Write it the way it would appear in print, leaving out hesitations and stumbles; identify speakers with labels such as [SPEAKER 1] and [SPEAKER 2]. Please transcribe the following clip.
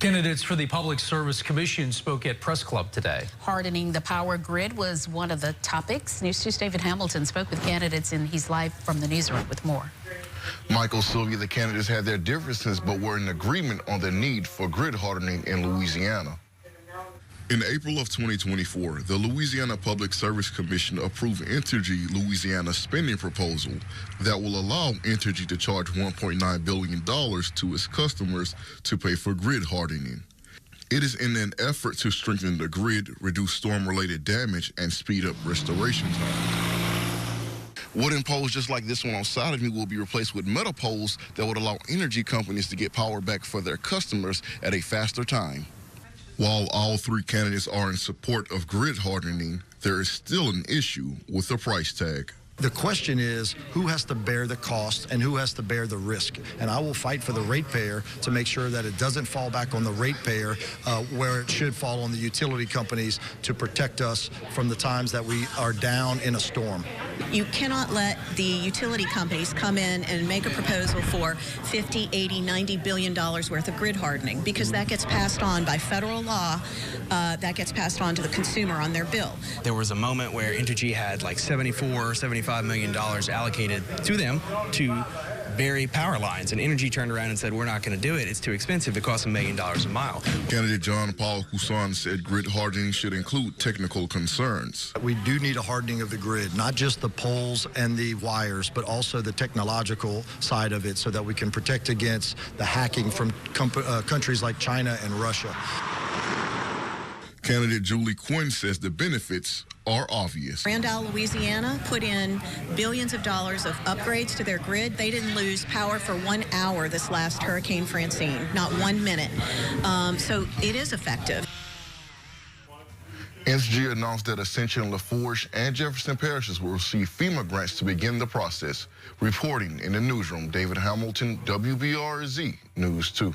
[SPEAKER 1] Candidates for the Public Service Commission spoke at Press Club today.
[SPEAKER 2] Hardening the power grid was one of the topics. News 2's David Hamilton spoke with candidates, and he's live from the newsroom with more.
[SPEAKER 3] Michael, Sylvia, the candidates had their differences, but were in agreement on the need for grid hardening in Louisiana.
[SPEAKER 4] In April of 2024, the Louisiana Public Service Commission approved Entergy Louisiana's spending proposal that will allow Entergy to charge $1.9 billion to its customers to pay for grid hardening. It is in an effort to strengthen the grid, reduce storm-related damage, and speed up restoration time.
[SPEAKER 3] Wooden poles just like this one on side of me will be replaced with metal poles that would allow energy companies to get power back for their customers at a faster time.
[SPEAKER 4] While all three candidates are in support of grid hardening, there is still an issue with the price tag.
[SPEAKER 5] The question is, who has to bear the cost and who has to bear the risk? And I will fight for the ratepayer to make sure that it doesn't fall back on the ratepayer where it should fall on the utility companies to protect us from the times that we are down in a storm.
[SPEAKER 6] You cannot let the utility companies come in and make a proposal for $50, $80, $90 billion worth of grid hardening, because that gets passed on by federal law, that gets passed on to the consumer on their bill.
[SPEAKER 7] There was a moment where Entergy had like $75 million allocated to them to bury power lines, and Entergy turned around and said, we're not going to do it. It's too expensive. It costs $1 million a mile.
[SPEAKER 4] Candidate John Paul Couson said grid hardening should include technical concerns.
[SPEAKER 5] We do need a hardening of the grid, not just the poles and the wires, but also the technological side of it, so that we can protect against the hacking from countries like China and Russia.
[SPEAKER 4] Candidate Julie Quinn says the benefits are obvious.
[SPEAKER 6] Randall, Louisiana put in billions of dollars of upgrades to their grid. They didn't lose power for 1 hour this last Hurricane Francine, not 1 minute. So it is effective.
[SPEAKER 3] Entergy announced that Ascension, LaForge, and Jefferson parishes will receive FEMA grants to begin the process. Reporting in the newsroom, David Hamilton, WBRZ News 2.